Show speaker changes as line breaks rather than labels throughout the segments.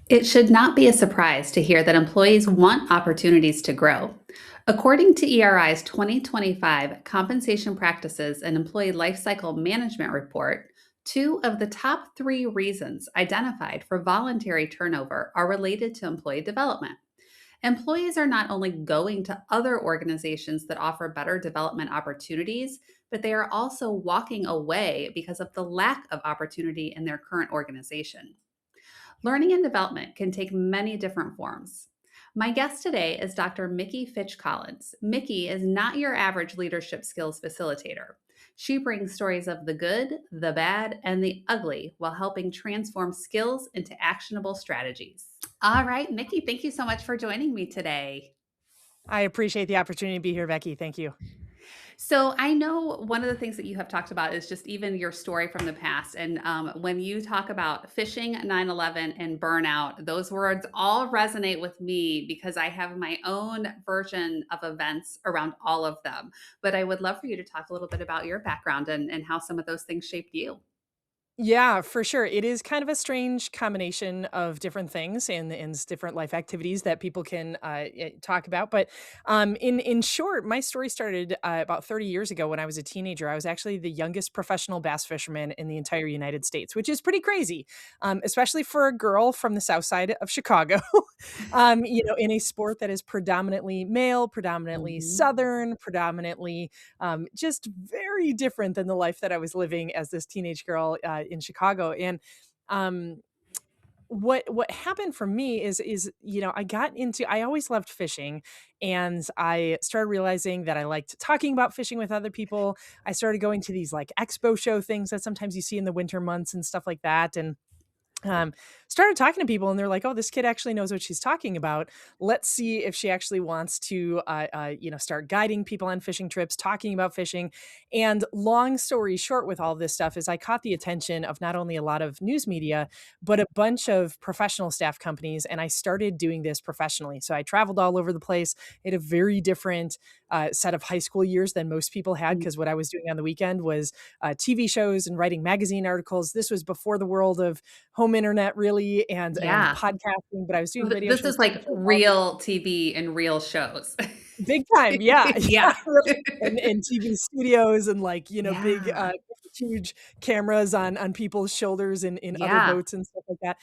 It should not be a surprise to hear that employees want opportunities to grow. According to ERI's 2025 Compensation Practices and Employee Lifecycle Management Report, two of the top three reasons identified for voluntary turnover are related to employee development. Employees are not only going to other organizations that offer better development opportunities, but they are also walking away because of the lack of opportunity in their current organization. Learning and development can take many different forms. My guest today is Dr. Mickey Fitch-Collins. Mickey is not your average leadership skills facilitator. She brings stories of the good, the bad, and the ugly while helping transform skills into actionable strategies. All right, Mickey, thank you so much for joining me today.
I appreciate the opportunity to be here, Becky. Thank you.
So I know one of the things that you have talked about is just even your story from the past. And when you talk about fishing, 9/11, and burnout, those words all resonate with me because I have my own version of events around all of them. But I would love for you to talk a little bit about your background and how some of those things shaped you.
Yeah, for sure. It is kind of a strange combination of different things and different life activities that people can talk about. But in short, my story started about 30 years ago when I was a teenager. I was actually the youngest professional bass fisherman in the entire United States, which is pretty crazy, especially for a girl from the south side of Chicago. In a sport that is predominantly male, predominantly
Mhm.
southern, predominantly just very different than the life that I was living as this teenage girl in Chicago. And um, what happened for me is I always loved fishing, and I started realizing that I liked talking about fishing with other people. I started going to these like expo show things that sometimes you see in the winter months and stuff like that, and um, started talking to people and they're like, "Oh, this kid actually knows what she's talking about. Let's see if she actually wants to, start guiding people on fishing trips, talking about fishing." And long story short, with all this stuff, is I caught the attention of not only a lot of news media, but a bunch of professional staff companies, and I started doing this professionally. So I traveled all over the place. I had a very different set of high school years than most people had because what I was doing on the weekend was TV shows and writing magazine articles. This was before the world of home internet really and
Yeah.
podcasting, but I was doing radio
This
shows,
is
TV
like
shows, all this
real TV and real shows.
big time. Yeah. Yeah.
Yeah.
Really. And TV studios and like, big,
Yeah.
huge cameras on people's shoulders in other
Yeah.
boats and stuff like that.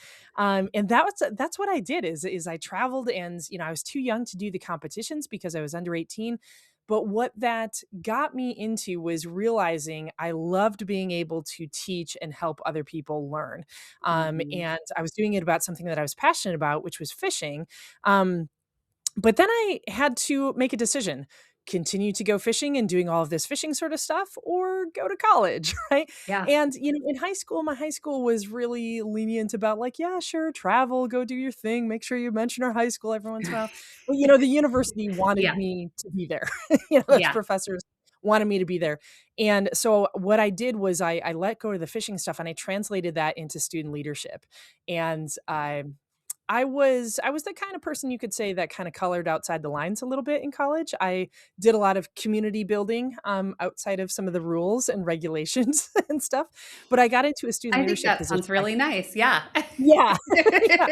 And that's what I did is I traveled and, I was too young to do the competitions because I was under 18. But what that got me into was realizing I loved being able to teach and help other people learn.
Mhm.
And I was doing it about something that I was passionate about, which was fishing. But then I had to make a decision, continue to go fishing and doing all of this fishing sort of stuff or go to college, right?
Yeah.
And, in high school, my high school was really lenient about like, yeah, sure, travel, go do your thing, make sure you mention our high school every once in a while. But, the university wanted
Yeah.
me to be there. Those
Yeah.
professors wanted me to be there. And so what I did was I let go of the fishing stuff and I translated that into student leadership. And I was the kind of person you could say that kinda colored outside the lines a little bit in college. I did a lot of community building, outside of some of the rules and regulations and stuff, but I got into a student
I think
leadership
that
position.
sounds really nice. Yeah.
Yeah. Yeah.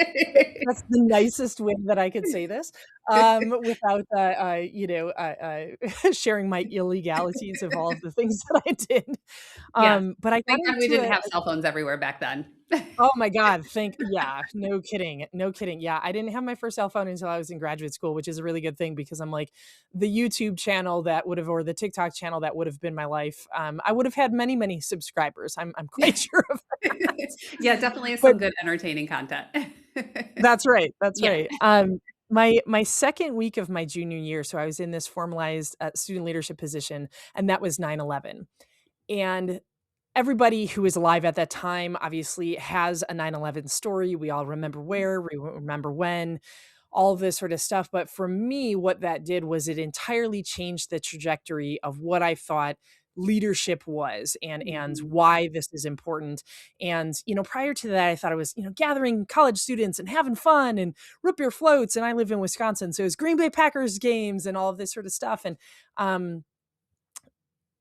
That's the nicest way that I could say this, without, sharing my illegalities of all of the things that I did.
Yes.
But I got
Thank God we
into
didn't
a
have cell phones everywhere back then.
Oh my god, yeah, no kidding, no kidding. Yeah, I didn't have my first cell phone until I was in graduate school, which is a really good thing because I'm like, the YouTube channel that would have or the TikTok channel that would have been my life, I would have had many, many subscribers. I'm quite sure of that.
Yeah, definitely
But
some good entertaining content.
that's right, that's
Yeah.
right. My second week of my junior year, so I was in this formalized, student leadership position, and that was 9/11. And everybody who was alive at that time obviously has a 9/11 story. We all remember where, we remember when, all of this sort of stuff. But for me, what that did was it entirely changed the trajectory of what I thought leadership was and
Mhm.
why this is important. And, prior to that, I thought it was, gathering college students and having fun and root beer floats. And I live in Wisconsin. So it was Green Bay Packers games and all of this sort of stuff. And um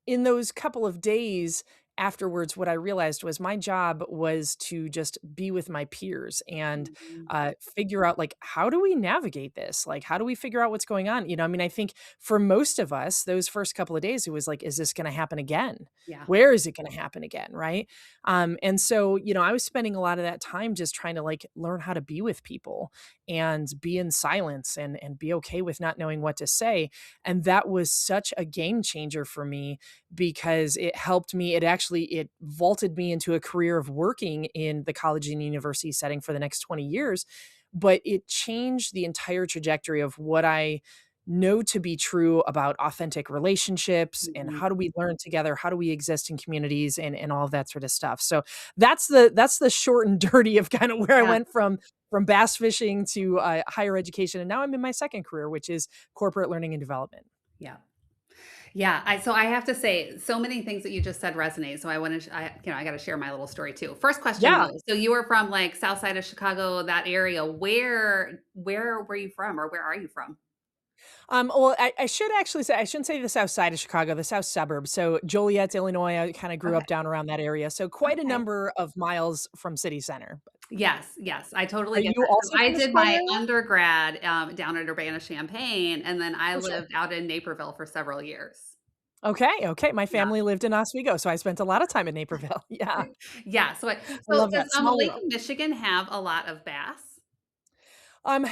in those couple of days afterwards, what I realized was my job was to just be with my peers and
Mhm.
figure out, like, how do we navigate this? Like, how do we figure out what's going on? I mean, I think for most of us, those first couple of days, it was like, is this going to happen again?
Yeah.
Where is it going to happen again? Right. And so, I was spending a lot of that time just trying to like learn how to be with people and be in silence and be okay with not knowing what to say. And that was such a game changer for me because it helped me. It vaulted me into a career of working in the college and university setting for the next 20 years. But it changed the entire trajectory of what I know to be true about authentic relationships and
Mhm.
how do we learn together, how do we exist in communities and all of that sort of stuff. So that's the short and dirty of kind of where I
Yeah.
went from bass fishing to higher education, and now I'm in my second career, which is corporate learning and development.
Yeah. Yeah, I have to say, so many things that you just said resonate. So I want to, I got to share my little story too. First question
Yeah.
though, so you were from like South Side of Chicago, that area. Where were you from, or where are you from?
Well, I should actually say I shouldn't say the south side of Chicago, the south suburbs. So Joliet, Illinois, I kind of grew
Okay,
up down around that area. So quite a
okay.
number of miles from city center.
Yes, yes, I totally
Are
get
you
that. So
also
I
from the
did
Chicago
my
area?
undergrad down at Urbana-Champaign, and then I
Oh, sure.
lived out in Naperville for several years.
Okay, okay. My
Yeah.
family lived in Oswego, so I spent a lot of time in Naperville. Yeah.
Yeah.
I
So
love
does
that. Small
Lake
world.
Michigan have a lot of bass?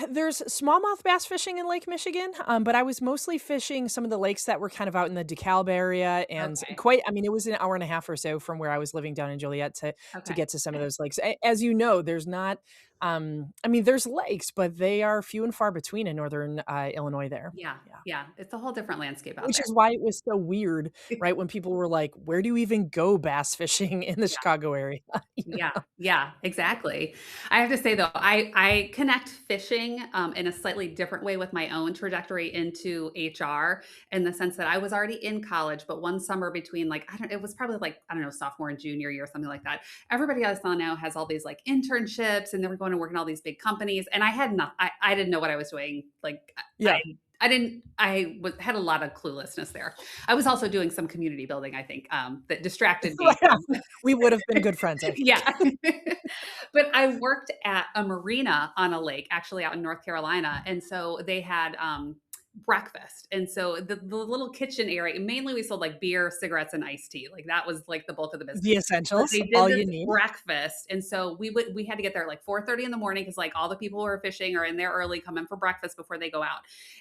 There's smallmouth bass fishing in Lake Michigan, but I was mostly fishing some of the lakes that were kind of out in the DeKalb area and
Okay.
I mean, it was an hour and a half or so from where I was living down in Joliet to
Okay.
get to some of those lakes. As you know, there's not, I mean, there's lakes, but they are few and far between in northern Illinois there.
Yeah.
Yeah.
Yeah. It's a whole different landscape out
Which
there.
is why it was so weird, right? When people were like, where do you even go bass fishing in the Chicago area?
Yeah, yeah, exactly. I have to say though, I connect fishing, in a slightly different way with my own trajectory into HR, in the sense that I was already in college, but one summer between like, I don't it was probably like, I don't know, sophomore and junior year, something like that. Everybody I saw now has all these like internships and they were going to work in all these big companies. And I had not I didn't know what I was doing. Like
Yeah.
I didn't I was had a lot of cluelessness there. I was also doing some community building, I think, that distracted me
Yeah.
from
We would have been good friends, I think.
yeah. But I worked at a marina on a lake, actually out in North Carolina, and so they had, breakfast, and so the little kitchen area mainly we sold, like, beer, cigarettes, and iced tea, like, that was, like, the bulk of the business.
The
But
essentials,
they did
all
this
you need.
breakfast, and so we had to get there at, like, 4:30 in the morning because like, all the people who are fishing are in there early, come in for breakfast before they go out,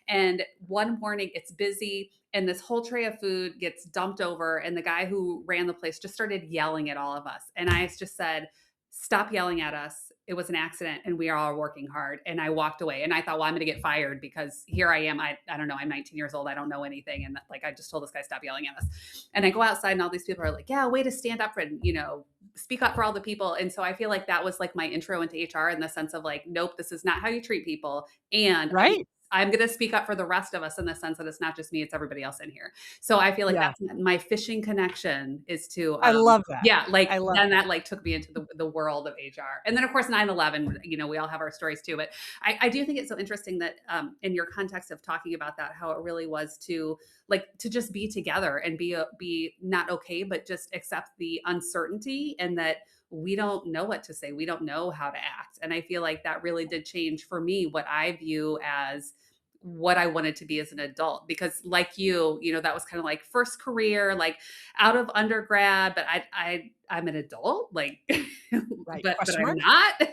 and one morning, it's busy, and this whole tray of food gets dumped over, and the guy who ran the place just started yelling at all of us, and I just said, "Stop yelling at us. It was an accident and we are all working hard." And I walked away and I thought, well, I'm going to get fired because here I am. I don't know. I'm 19 years old. I don't know anything. And like, I just told this guy, stop yelling at us. And I go outside and all these people are like, yeah, way to stand up and, speak up for all the people. And so I feel like that was like my intro into HR in the sense of like, nope, this is not how you treat people. And
Right?
I'm going to speak up for the rest of us in the sense that it's not just me, it's everybody else in here. So I feel like
Yeah.
that's my fishing connection is to,
I love that.
yeah, like
I love
then
that.
that like took me into the world of HR. And then of course 9/11, we all have our stories too. But I do think it's so interesting that in your context of talking about that, how it really was to just be together and be not okay, but just accept the uncertainty and that we don't know what to say. We don't know how to act. And I feel like that really did change for me what I view as what I wanted to be as an adult because like that was kind of like first career, like out of undergrad, but I'm an adult, like
Right.
but
Question
I'm
mark?
not.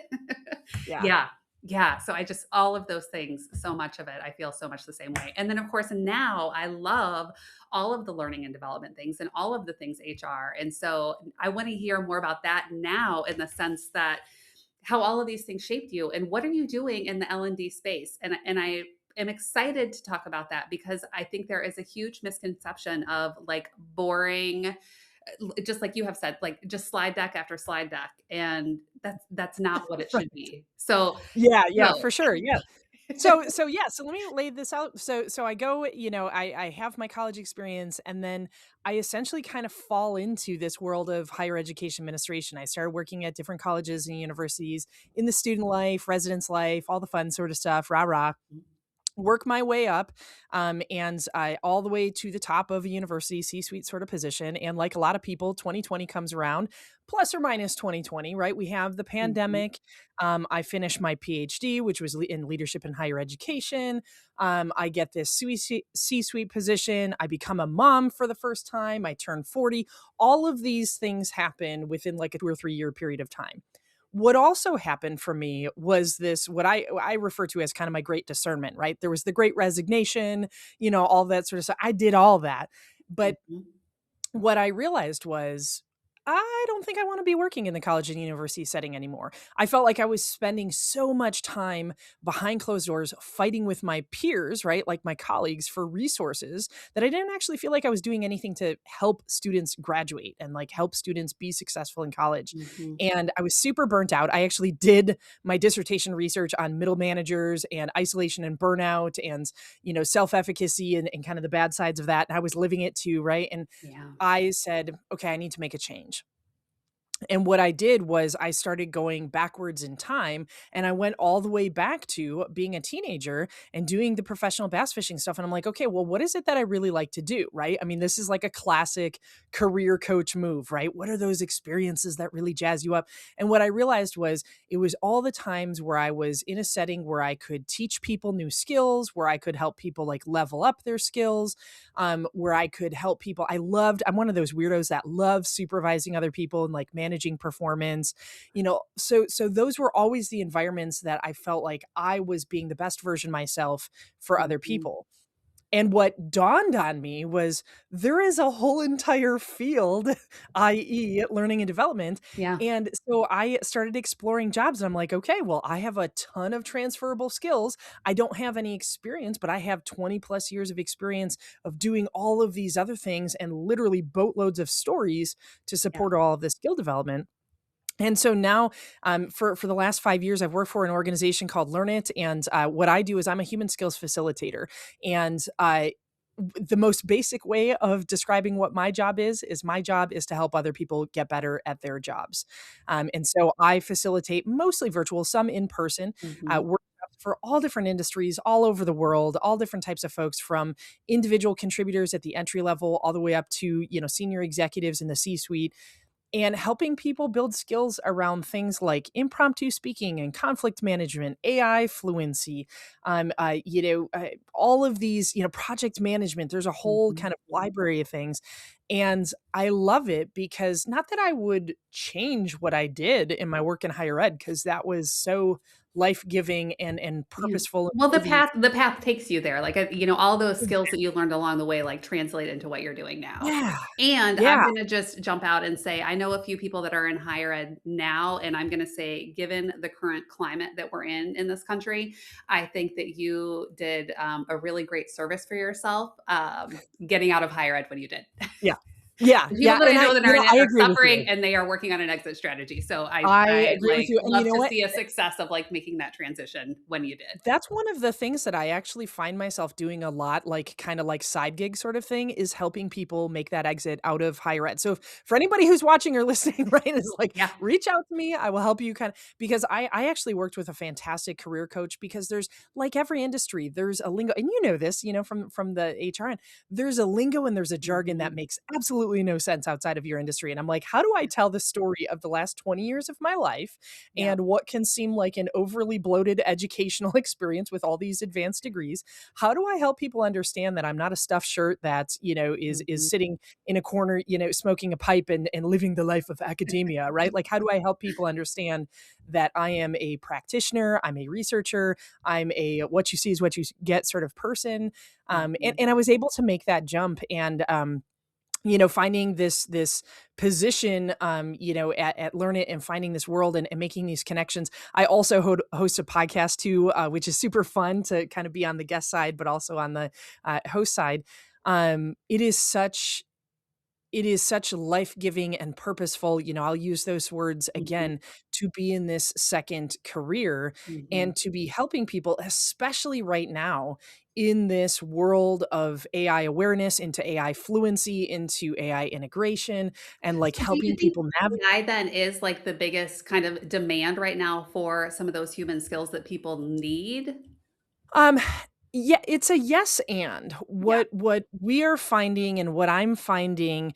Yeah.
Yeah. Yeah. So I just all of those things, so much of it, I feel so much the same way. And then of course now I love all of the learning and development things and all of the things HR. And so I want to hear more about that now in the sense that how all of these things shaped you and what are you doing in the L&D space? And I am excited to talk about that because I think there is a huge misconception of like boring just like you have said, like just slide deck after slide deck, and that's not what it
Right.
should be. So,
Yeah, yeah,
no.
for sure, yeah. So let me lay this out. So I go, I have my college experience and then I essentially kind of fall into this world of higher education administration. I started working at different colleges and universities in the student life, residence life, all the fun sort of stuff, rah rah. work my way up, and I all the way to the top of a university C-suite sort of position. And like a lot of people, 2020 comes around, plus or minus 2020, right? We have the
Mhm.
pandemic. I finished my PhD, which was in leadership in higher education. I get this C-suite position. I become a mom for the first time. I turn 40. All of these things happen within like a 2 or 3 year period of time. What also happened for me was this, what I refer to as kind of my great discernment, right? There was the great resignation, all that sort of stuff. I did all that. But
Mhm.
what I realized was, I don't think I want to be working in the college and university setting anymore. I felt like I was spending so much time behind closed doors fighting with my peers, right? Like my colleagues for resources, that I didn't actually feel like I was doing anything to help students graduate and like help students be successful in college.
Mhm.
And I was super burnt out. I actually did my dissertation research on middle managers and isolation and burnout and, self-efficacy and kind of the bad sides of that. And I was living it too, right? And
Yeah.
I said, okay, I need to make a change. And what I did was I started going backwards in time, and I went all the way back to being a teenager and doing the professional bass fishing stuff. And I'm like, okay, well, what is it that I really like to do? Right. I mean, this is like a classic career coach move, right? What are those experiences that really jazz you up? And what I realized was it was all the times where I was in a setting where I could teach people new skills, where I could help people like level up their skills, where I could help people. I'm one of those weirdos that loves supervising other people and like managing performance, so those were always the environments that I felt like I was being the best version myself for other
Mhm.
people. And what dawned on me was there is a whole entire field, i.e., learning and development.
Yeah.
And so I started exploring jobs and I'm like, okay, well, I have a ton of transferable skills. I don't have any experience, but I have 20 plus years of experience of doing all of these other things and literally boatloads of stories to
Yeah.
support all of this skill development. And so now, for the last 5 years, I've worked for an organization called Learn It, and what I do is I'm a human skills facilitator. And the most basic way of describing what my job is my job is to help other people get better at their jobs. And so I facilitate mostly virtual, some in person,
Mhm.
workshops for all different industries all over the world, all different types of folks, from individual contributors at the entry level all the way up to senior executives in the C-suite, and helping people build skills around things like impromptu speaking and conflict management, AI fluency, all of these, project management. There's a whole
Mhm.
kind of library of things. And I love it because not that I would change what I did in my work in higher ed, because that was so life-giving and
Yeah.
purposeful and
Well, the
worthy.
path takes you there, like, all those skills that you learned along the way, like, translate into what you're doing now.
Yeah.
And I'm
Yeah.
gonna just jump out and say, I know a few people that are in higher ed now, and I'm gonna say, given the current climate that we're in this country, I think that you did, a really great service for yourself, getting out of higher ed when you did.
Yeah. Yeah.
The people
Yeah.
that I
And
know that are in it
I
are
agree with
suffering,
you.
and they are working on an exit strategy, so
I
I,
agree with
like,
you. And you
love
know
to
what?
see a success of, like, making that transition when you did.
That's one of the things that I actually find myself doing a lot, like, kinda like side gig sort of thing, is helping people make that exit out of higher ed. So for anybody who's watching or listening, right, is like,
Yeah.
reach out to me. I will help you because I actually worked with a fantastic career coach, because there's, like every industry, there's a lingo, and you know this, from the HR end, there's a lingo and there's a jargon that
Mhm.
makes absolutely no sense outside of your industry. And I'm like, how do I tell the story of the last 20 years of my life
Yeah.
and what can seem like an overly bloated educational experience with all these advanced degrees? How do I help people understand that I'm not a stuffed shirt that, is
Mhm.
sitting in a corner, smoking a pipe and living the life of academia, right? Like, how do I help people understand that I am a practitioner, I'm a researcher, I'm a what you see is what you get sort of person. And,
Mhm.
and I was able to make that jump, and finding this position, at Learn It, and finding this world, and making these connections. I also host a podcast too, which is super fun to kind of be on the guest side, but also on the host side. It is such life-giving and purposeful, I'll use those words
Mhm.
again, to be in this second career
Mhm.
and to be helping people, especially right now in this world of AI awareness, into AI fluency, into AI integration, and like
So do you
helping
think
people navigate.
AI then is, like, the biggest kind of demand right now for some of those human skills that people need?
Yeah, it's a yes and.
Yeah.
What we are finding and what I'm finding,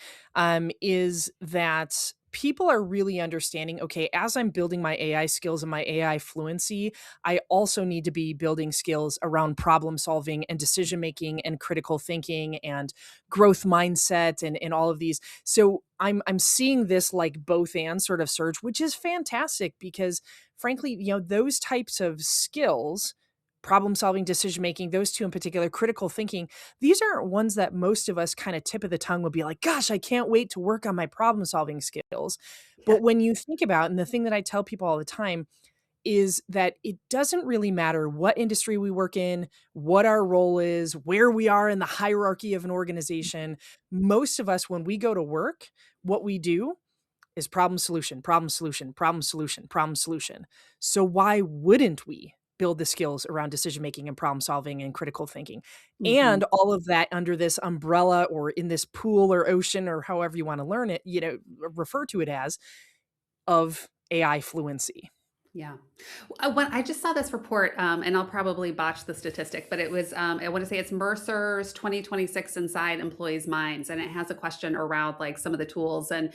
is that people are really understanding, okay, as I'm building my AI skills and my AI fluency, I also need to be building skills around problem solving and decision making and critical thinking and growth mindset and all of these. So I'm seeing this like both and sort of surge, which is fantastic because frankly, those types of skills, problem solving, decision making, those two in particular, critical thinking, these aren't ones that most of us kind of tip of the tongue would be like, gosh, I can't wait to work on my problem solving skills.
Yeah.
But when you think about, and the thing that I tell people all the time is that it doesn't really matter what industry we work in, what our role is, where we are in the hierarchy of an organization. Most of us, when we go to work, what we do is problem solution, problem solution, problem solution, problem solution. So why wouldn't we build the skills around decision making and problem solving and critical thinking?
Mhm.
And all of that under this umbrella or in this pool or ocean or however you want to learn it, refer to it as, of AI fluency.
Yeah. When I just saw this report, and I'll probably botch the statistic, but it was, I want to say it's Mercer's 2026 Inside Employees' Minds, and it has a question around like some of the tools. And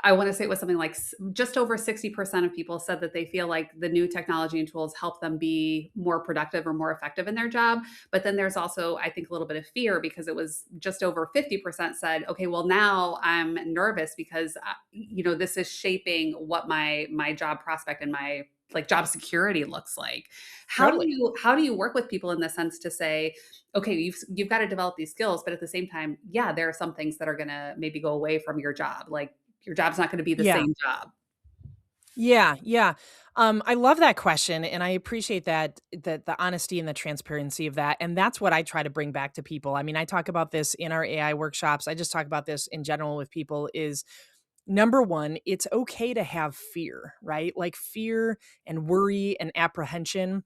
I want to say it was something like just over 60% of people said that they feel like the new technology and tools help them be more productive or more effective in their job. But then there's also, I think, a little bit of fear because it was just over 50% said, okay, well, now I'm nervous because, this is shaping what my job prospect and my like job security looks like.
Totally.
How do you work with people in the sense to say, okay, you've got to develop these skills, but at the same time, yeah, there are some things that are going to maybe go away from your job. Like your job's not going to be the
Yeah.
same job.
Yeah, yeah. I love that question, and I appreciate that the honesty and the transparency of that. And that's what I try to bring back to people. I mean, I talk about this in our AI workshops. I just talk about this in general with people is number one, it's okay to have fear, right? Like fear and worry and apprehension.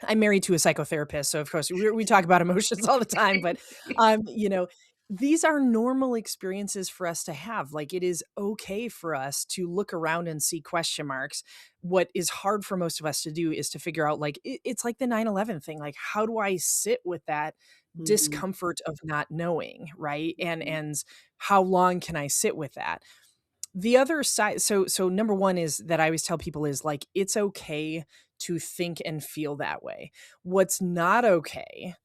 I'm married to a psychotherapist, so of course we talk about emotions all the time, but um, you know, these are normal experiences for us to have. Like it is okay for us to look around and see question marks. What is hard for most of us to do is to figure out like it's like the 9/11 thing. Like how do I sit with that
Mhm.
discomfort of not knowing, right? And
Mhm.
how long can I sit with that? The other side, so number one is that I always tell people is like it's okay to think and feel that way. What's not okay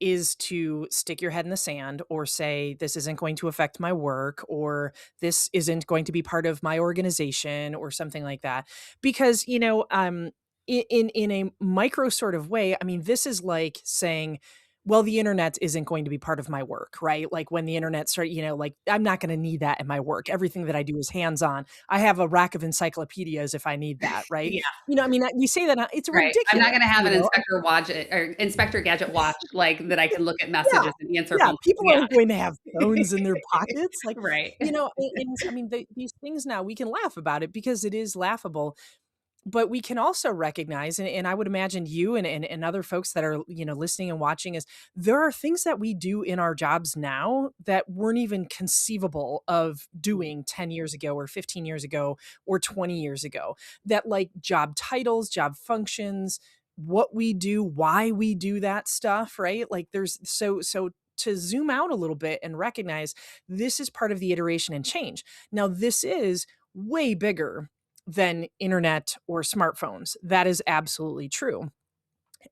is to stick your head in the sand or say this isn't going to affect my work or this isn't going to be part of my organization or something like that. Because in a micro sort of way, I mean, this is like saying, well, the internet isn't going to be part of my work, right? Like when the internet started, like I'm not going to need that in my work. Everything that I do is hands on. I have a rack of encyclopedias if I need that, right?
Yeah,
I mean, we say that it's
right. I'm not
ridiculous,
going to have
you
an
know?
Inspector Gadget watch like that I can look at
Yeah.
messages and answer
Yeah,
phone calls.
people
Yeah.
aren't going to have phones in their pockets, like,
Right.
and I mean, these things now, we can laugh about it because it is laughable, but we can also recognize, and I would imagine you and other folks that are, listening and watching is there are things that we do in our jobs now that weren't even conceivable of doing 10 years ago or 15 years ago or 20 years ago. That like job titles, job functions, what we do, why we do that stuff, right? Like there's so to zoom out a little bit and recognize this is part of the iteration and change. Now, this is way bigger than internet or smartphones. That is absolutely true.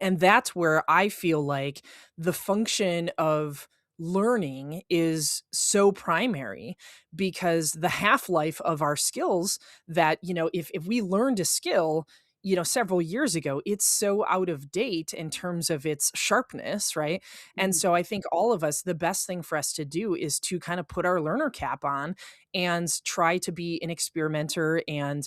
And that's where I feel like the function of learning is so primary because the half-life of our skills that, if we learned a skill, several years ago, it's so out of date in terms of its sharpness, right? And
Mhm.
so I think all of us, the best thing for us to do is to kind of put our learner cap on and try to be an experimenter and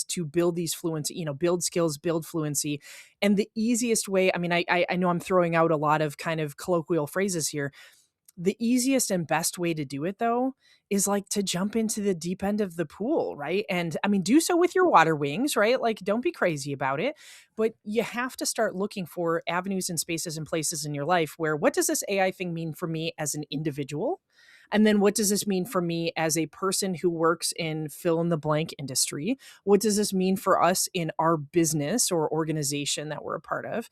to build these fluency, build skills, build fluency. And the easiest way, I mean, I know I'm throwing out a lot of kind of colloquial phrases here. The easiest and best way to do it though is like to jump into the deep end of the pool, right? And I mean, do so with your water wings, right? Like don't be crazy about it, but you have to start looking for avenues and spaces and places in your life where what does this AI thing mean for me as an individual? And then what does this mean for me as a person who works in fill in the blank industry? What does this mean for us in our business or organization that we're a part of?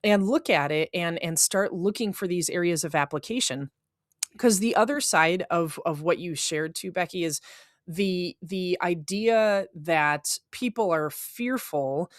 and look at it and start looking for these areas of application. Because the other side of what you shared too, Becky, is the idea that people are fearful.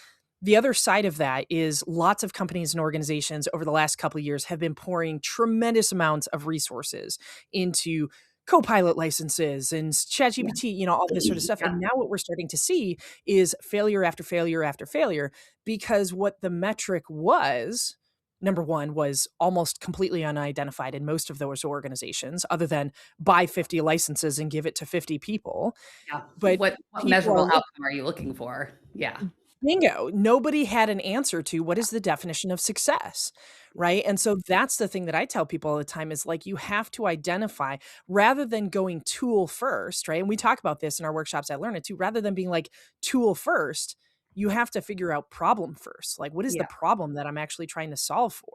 The other side of that is lots of companies and organizations over the last couple of years have been pouring tremendous amounts of resources into Copilot licenses and
Yeah.
ChatGPT, all this sort of stuff.
Yeah.
And now what we're starting to see is failure after failure after failure, because what the metric was, number one, was almost completely unidentified in most of those organizations, other than buy 50 licenses and give it to 50 people.
Yeah.
But
What
people are
measurable
looking.
outcome are you looking for? Yeah.
Bingo. Nobody had an answer to what is the definition of success, right? And so that's the thing that I tell people all the time is like, you have to identify rather than going tool first, right? And we talk about this in our workshops. I learn it too. Rather than being like tool first, you have to figure out problem first. Like, what is the
Yeah.
problem that I'm actually trying to solve for?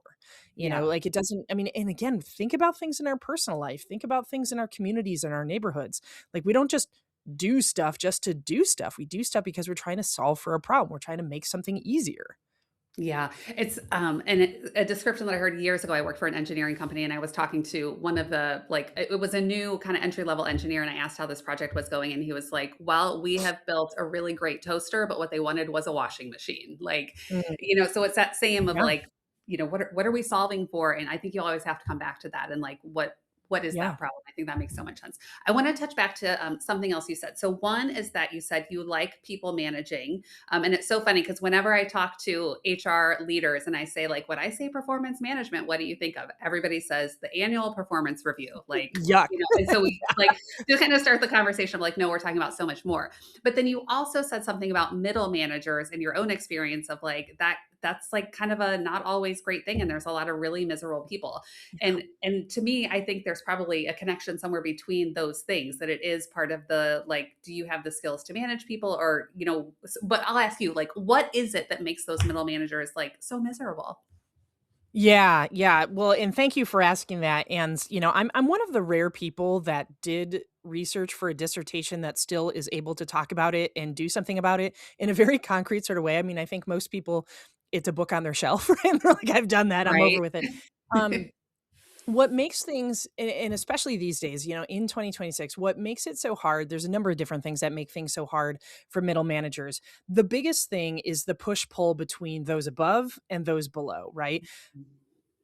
Yeah.
Like it doesn't, I mean, and again, think about things in our personal life, think about things in our communities and our neighborhoods. Like, we don't just do stuff just to do stuff. We do stuff because we're trying to solve for a problem. We're trying to make something easier.
Yeah, it's a description that I heard years ago. I worked for an engineering company and I was talking to one of the it was a new kind of entry level engineer and I asked how this project was going and he was like, "Well, we have built a really great toaster, but what they wanted was a washing machine."
Mm,
So it's that same of
yeah,
what are we solving for? And I think you always have to come back to that and like what is
yeah.
that problem? I think that makes so much sense. I want to touch back to something else you said. So one is that you said you like people managing. And it's so funny because whenever I talk to HR leaders and I say, like, when I say performance management, what do you think of? Everybody says the annual performance review.
Yuck.
And so we just kind of start the conversation of like, no, we're talking about so much more. But then you also said something about middle managers and your own experience of like that's like kind of a not always great thing. And there's a lot of really miserable people. And to me, I think there's probably a connection somewhere between those things that it is part of the like, do you have the skills to manage people or, but I'll ask you, like, what is it that makes those middle managers like so miserable?
Yeah, yeah. Well, and thank you for asking that. And I'm one of the rare people that did research for a dissertation that still is able to talk about it and do something about it in a very concrete sort of way. I mean, I think most people, it's a book on their shelf, right? They're like, I've done that. I'm over
Right.
with it. Um, what makes things, and especially these days, in 2026, what makes it so hard, there's a number of different things that make things so hard for middle managers. The biggest thing is the push pull between those above and those below, right?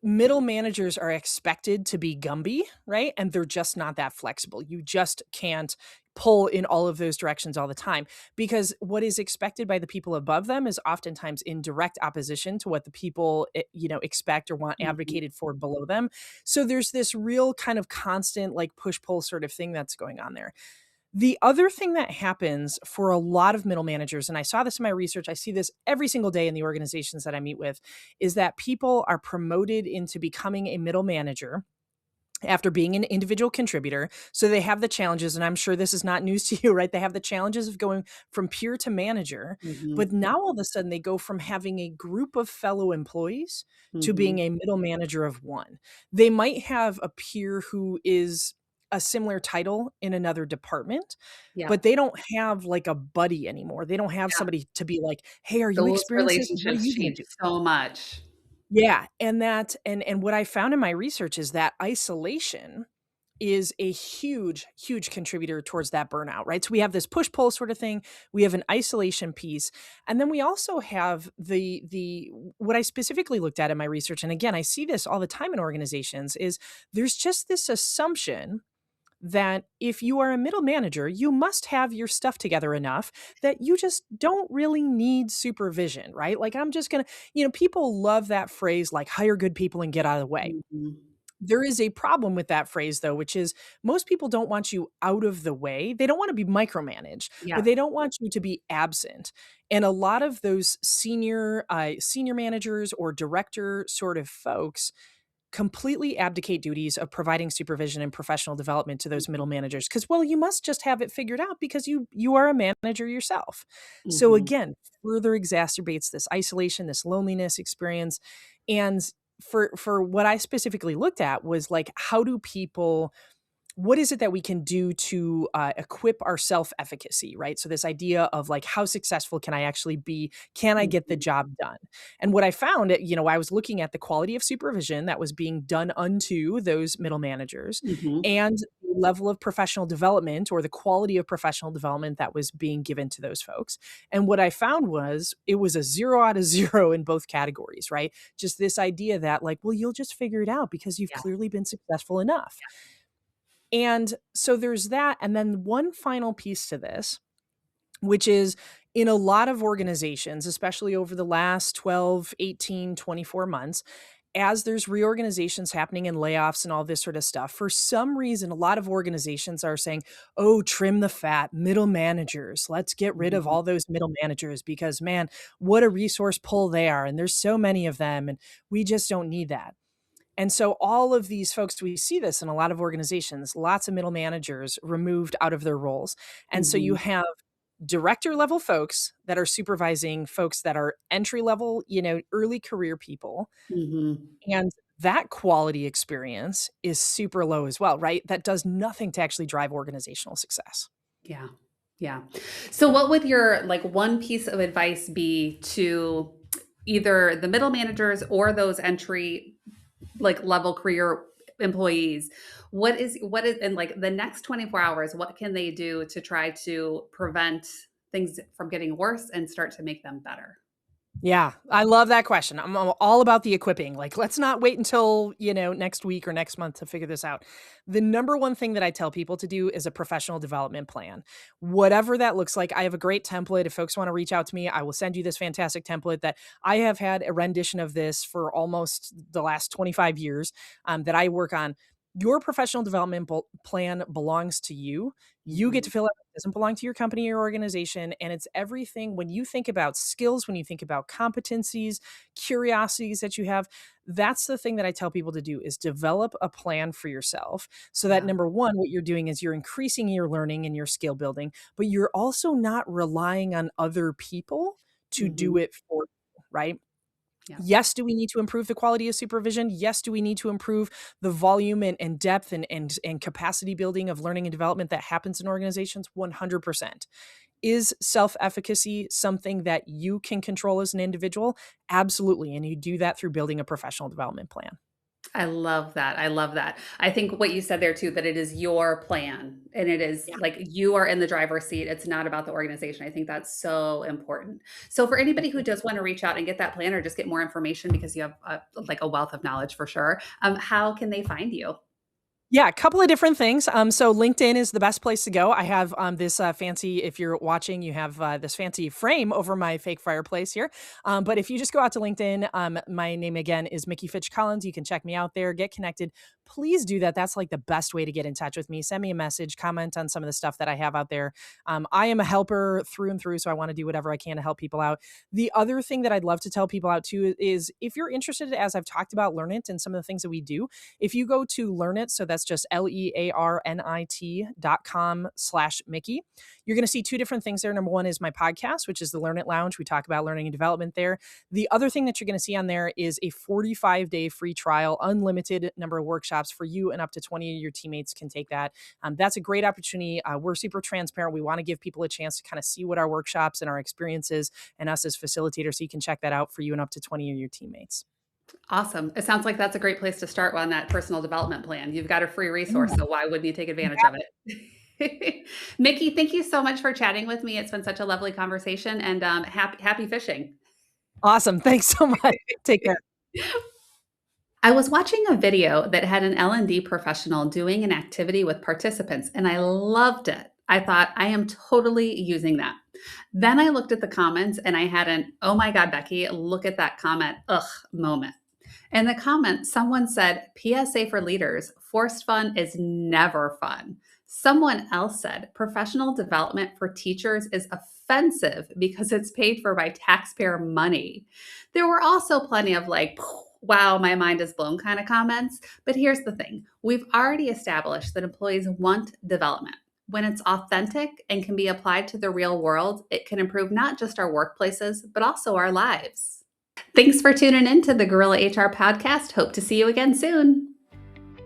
Middle managers are expected to be Gumby, right? And they're just not that flexible. You just can't pull in all of those directions all the time, because what is expected by the people above them is oftentimes in direct opposition to what the people expect or want
Mhm.
advocated for below them. So there's this real kind of constant like push pull sort of thing that's going on there. The other thing that happens for a lot of middle managers, and I saw this in my research, I see this every single day in the organizations that I meet with, is that people are promoted into becoming a middle manager after being an individual contributor. So they have the challenges, and I'm sure this is not news to you, right? They have the challenges of going from peer to manager,
Mhm.
but now all of a sudden they go from having a group of fellow employees to being
Mhm.
a middle manager of one. They might have a peer who is a similar title in another department,
Yeah.
but they don't have like a buddy anymore. They don't have
Yeah.
somebody to be like, "Hey, are you
Those
experienced this? What are
relationships
you gonna
change
do?"
so much.
Yeah, and what I found in my research is that isolation is a huge, huge contributor towards that burnout, right? So we have this push-pull sort of thing, we have an isolation piece, and then we also have the what I specifically looked at in my research, and again, I see this all the time in organizations, is there's just this assumption that if you are a middle manager, you must have your stuff together enough that you just don't really need supervision, right? Like, I'm just gonna, people love that phrase, like, hire good people and get out of the way.
Mhm.
There is a problem with that phrase, though, which is most people don't want you out of the way. They don't want to be micromanaged, but
Yeah.
they don't want you to be absent. And a lot of those senior managers or director sort of folks completely abdicate duties of providing supervision and professional development to those middle managers, because, well, you must just have it figured out because you are a manager yourself. So
Mhm.
again, further exacerbates this isolation, this loneliness experience. And for what I specifically looked at was like, how do people what is it that we can do to equip our self-efficacy, right? So this idea of like, how successful can I actually be? Can I get the
Mhm.
job done? And what I found, I was looking at the quality of supervision that was being done unto those middle managers
Mhm.
and the level of professional development or the quality of professional development that was being given to those folks. And what I found was it was a 0 out of 0 in both categories, right? Just this idea that like, well, you'll just figure it out because you've
Yeah.
clearly been successful enough. And so there's that. And then one final piece to this, which is in a lot of organizations, especially over the last 12, 18, 24 months, as there's reorganizations happening and layoffs and all this sort of stuff, for some reason, a lot of organizations are saying, oh, trim the fat, middle managers. Let's get rid of
Mhm.
all those middle managers because, man, what a resource pull they are. And there's so many of them, and we just don't need that. And so all of these folks, we see this in a lot of organizations, lots of middle managers removed out of their roles. And so you
Mhm.
have director level folks that are supervising folks that are entry level, early career people.
Mhm.
And that quality experience is super low as well, right? That does nothing to actually drive organizational success.
Yeah. Yeah. So what would your like one piece of advice be to either the middle managers or those entry like level career employees? What is in like the next 24 hours, what can they do to try to prevent things from getting worse and start to make them better?
Yeah, I love that question. I'm all about the equipping. Like, let's not wait until, next week or next month to figure this out. The number one thing that I tell people to do is a professional development plan. Whatever that looks like, I have a great template. If folks want to reach out to me, I will send you this fantastic template that I have had a rendition of this for almost the last 25 years that I work on. Your professional development plan belongs to you. You get
Mhm.
to fill it. It doesn't belong to your company or organization. And it's everything when you think about skills, when you think about competencies, curiosities that you have, that's the thing that I tell people to do is develop a plan for yourself. So that
Yeah.
number one, what you're doing is you're increasing your learning and your skill building, but you're also not relying on other people to do
Mhm.
it for you, right?
Yeah.
Yes, do we need to improve the quality of supervision? Yes, do we need to improve the volume and depth and capacity building of learning and development that happens in organizations? 100%. Is self-efficacy something that you can control as an individual? Absolutely, and you do that through building a professional development plan.
I love that. I love that. I think what you said there too, that it is your plan and it is
Yeah.
like you are in the driver's seat. It's not about the organization. I think that's so important. So for anybody who does want to reach out and get that plan or just get more information because you have like a wealth of knowledge for sure, how can they find you?
Yeah, a couple of different things. So LinkedIn is the best place to go. I have this fancy, if you're watching, you have this fancy frame over my fake fireplace here. But if you just go out to LinkedIn, my name again is Mickey Fitch-Collins. You can check me out there, get connected. Please do that. That's like the best way to get in touch with me. Send me a message, comment on some of the stuff that I have out there. I am a helper through and through, so I want to do whatever I can to help people out. The other thing that I'd love to tell people out too is if you're interested, as I've talked about, Learn It and some of the things that we do, if you go to Learn It, so that's just learnit.com/Mickey, you're going to see two different things there. Number one is my podcast, which is the Learn It Lounge. We talk about learning and development there. The other thing that you're going to see on there is a 45-day free trial, unlimited number of workshops for you, and up to 20 of your teammates can take that. That's a great opportunity. We're super transparent. We want to give people a chance to kind of see what our workshops and our experiences and us as facilitators. So you can check that out for you and up to 20 of your teammates.
Awesome. It sounds like that's a great place to start on that personal development plan. You've got a free resource,
Yeah.
so why wouldn't you take advantage of it? Mickey, thank you so much for chatting with me. It's been such a lovely conversation and happy fishing.
Awesome. Thanks so much. Take care.
I was watching a video that had an L&D professional doing an activity with participants, and I loved it. I thought, I am totally using that. Then I looked at the comments and I had an, oh my God, Becky, look at that comment, ugh, moment. In the comment, someone said, PSA for leaders, forced fun is never fun. Someone else said, professional development for teachers is offensive because it's paid for by taxpayer money. There were also plenty of like, wow, my mind is blown kind of comments. But here's the thing, we've already established that employees want development. When it's authentic and can be applied to the real world, it can improve not just our workplaces, but also our lives. Thanks for tuning in to the Guerrilla HR Podcast. Hope to see you again soon.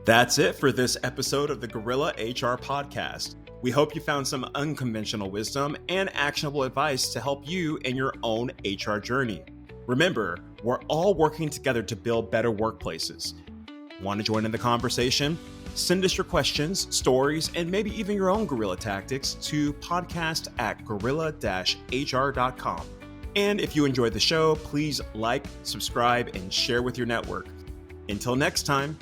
That's it for this episode of the Guerrilla HR Podcast. We hope you found some unconventional wisdom and actionable advice to help you in your own HR journey. Remember, we're all working together to build better workplaces. Want to join in the conversation? Send us your questions, stories, and maybe even your own guerrilla tactics to podcast@guerrilla-hr.com. And if you enjoyed the show, please like, subscribe, and share with your network. Until next time.